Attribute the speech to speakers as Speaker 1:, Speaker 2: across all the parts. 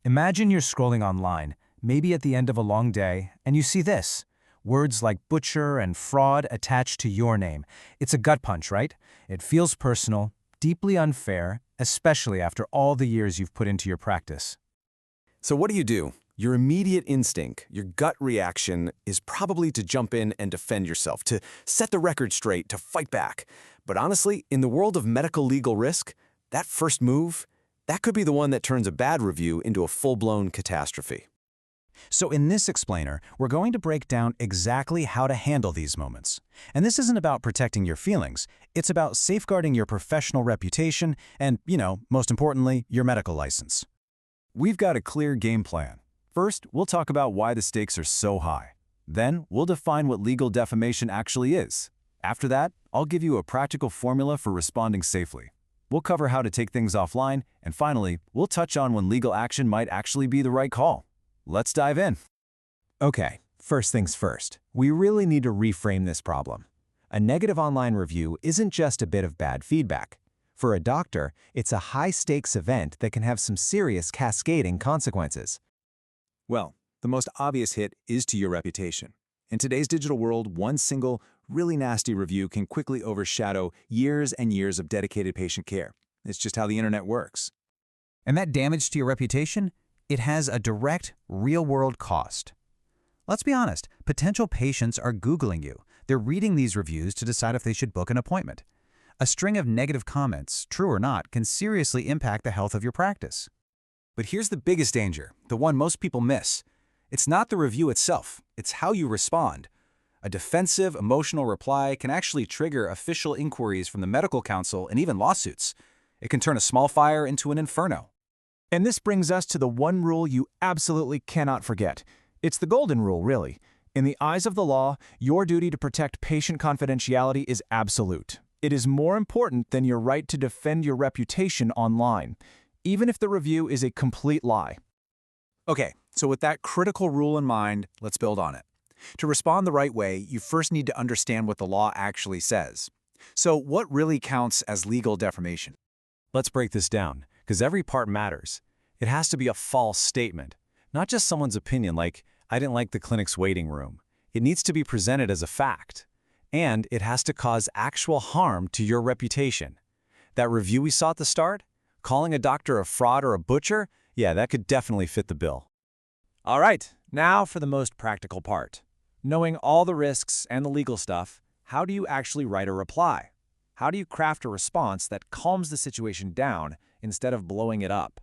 Speaker 1: Imagine you're scrolling online, maybe at the end of a long day, and you see this. Words like butcher and fraud attached to your name. It's a gut punch, right? It feels personal, deeply unfair, especially after all the years you've put into your practice.
Speaker 2: So what do? Your immediate instinct, your gut reaction, is probably to jump in and defend yourself, to set the record straight, to fight back. But honestly, in the world of medical legal risk, that first move, that could be the one that turns a bad review into a full-blown catastrophe.
Speaker 3: So in this explainer, we're going to break down exactly how to handle these moments. And this isn't about protecting your feelings. It's about safeguarding your professional reputation and, most importantly, your medical license. We've got a clear game plan. First, we'll talk about why the stakes are so high. Then, we'll define what legal defamation actually is. After that, I'll give you a practical formula for responding safely. We'll cover how to take things offline, and finally, we'll touch on when legal action might actually be the right call. Let's dive in.
Speaker 4: Okay, first things first. We really need to reframe this problem. A negative online review isn't just a bit of bad feedback. For a doctor, it's a high-stakes event that can have some serious cascading consequences.
Speaker 3: Well, the most obvious hit is to your reputation. In today's digital world, one single, really nasty review can quickly overshadow years and years of dedicated patient care. It's just how the internet works. And that damage to your reputation? It has a direct, real-world cost. Let's be honest, potential patients are Googling you. They're reading these reviews to decide if they should book an appointment. A string of negative comments, true or not, can seriously impact the health of your practice. But here's the biggest danger, the one most people miss. It's not the review itself, it's how you respond. A defensive, emotional reply can actually trigger official inquiries from the medical council and even lawsuits. It can turn a small fire into an inferno.
Speaker 4: And this brings us to the one rule you absolutely cannot forget. It's the golden rule, really. In the eyes of the law, your duty to protect patient confidentiality is absolute. It is more important than your right to defend your reputation online, even if the review is a complete lie.
Speaker 3: Okay, so with that critical rule in mind, let's build on it. To respond the right way, you first need to understand what the law actually says. So what really counts as legal defamation?
Speaker 1: Let's break this down, because every part matters. It has to be a false statement, not just someone's opinion like, I didn't like the clinic's waiting room. It needs to be presented as a fact. And it has to cause actual harm to your reputation. That review we saw at the start? Calling a doctor a fraud or a butcher? Yeah, that could definitely fit the bill.
Speaker 4: All right, now for the most practical part. Knowing all the risks and the legal stuff, how do you actually write a reply? How do you craft a response that calms the situation down instead of blowing it up?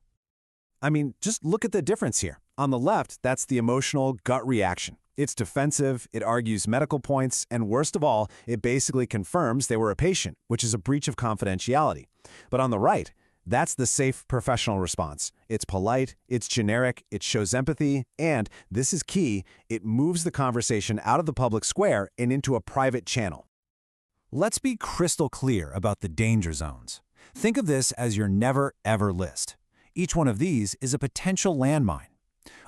Speaker 2: I mean, just look at the difference here. On the left, that's the emotional gut reaction. It's defensive, it argues medical points, and worst of all, it basically confirms they were a patient, which is a breach of confidentiality. But on the right, that's the safe professional response. It's polite, it's generic, it shows empathy, and, this is key, it moves the conversation out of the public square and into a private channel.
Speaker 3: Let's be crystal clear about the danger zones. Think of this as your never-ever list. Each one of these is a potential landmine.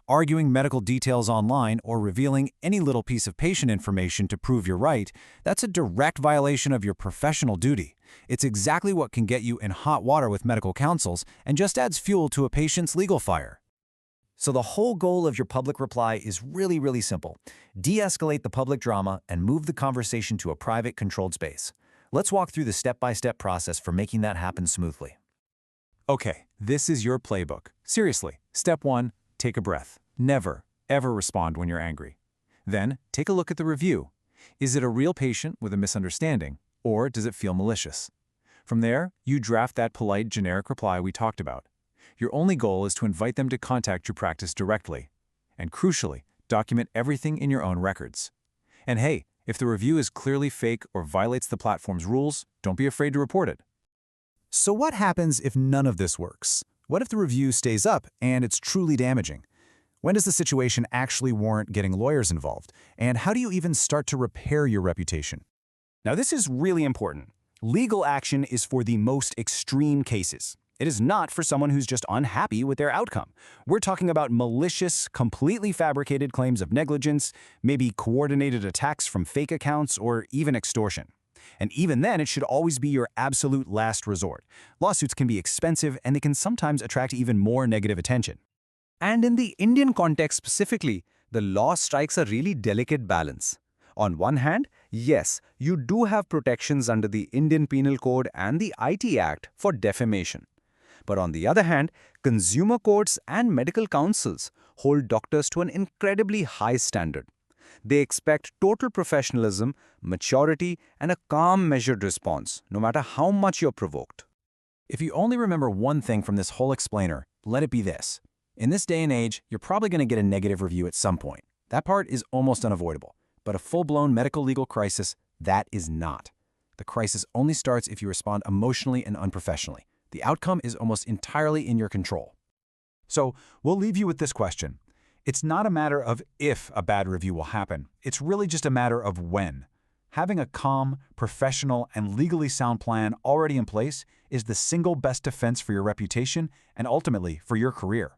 Speaker 3: Arguing medical details online or revealing any little piece of patient information to prove you're right, that's a direct violation of your professional duty. It's exactly what can get you in hot water with medical counsels and just adds fuel to a patient's legal fire. So the whole goal of your public reply is really simple. De-escalate the public drama and move the conversation to a private, controlled space. Let's walk through the step-by-step process for making that happen smoothly. Okay, this is your playbook. Seriously, step 1, take a breath. Never, ever respond when you're angry. Then, take a look at the review. Is it a real patient with a misunderstanding, or does it feel malicious? From there, you draft that polite, generic reply we talked about. Your only goal is to invite them to contact your practice directly. And crucially, document everything in your own records. And hey, if the review is clearly fake or violates the platform's rules, don't be afraid to report it. So what happens if none of this works? What if the review stays up and it's truly damaging? When does the situation actually warrant getting lawyers involved? And how do you even start to repair your reputation? Now, this is really important. Legal action is for the most extreme cases. It is not for someone who's just unhappy with their outcome. We're talking about malicious, completely fabricated claims of negligence, maybe coordinated attacks from fake accounts, or even extortion. And even then, it should always be your absolute last resort. Lawsuits can be expensive, and they can sometimes attract even more negative attention. And in the Indian context specifically, the law strikes a really delicate balance. On one hand, yes, you do have protections under the Indian Penal Code and the IT Act for defamation. But on the other hand, consumer courts and medical councils hold doctors to an incredibly high standard. They expect total professionalism, maturity, and a calm, measured response, no matter how much you're provoked.
Speaker 1: If you only remember one thing from this whole explainer, let it be this. In this day and age, you're probably going to get a negative review at some point. That part is almost unavoidable. But a full-blown medical-legal crisis, that is not. The crisis only starts if you respond emotionally and unprofessionally. The outcome is almost entirely in your control.
Speaker 3: So, we'll leave you with this question. It's not a matter of if a bad review will happen. It's really just a matter of when. Having a calm, professional, and legally sound plan already in place is the single best defense for your reputation and ultimately for your career.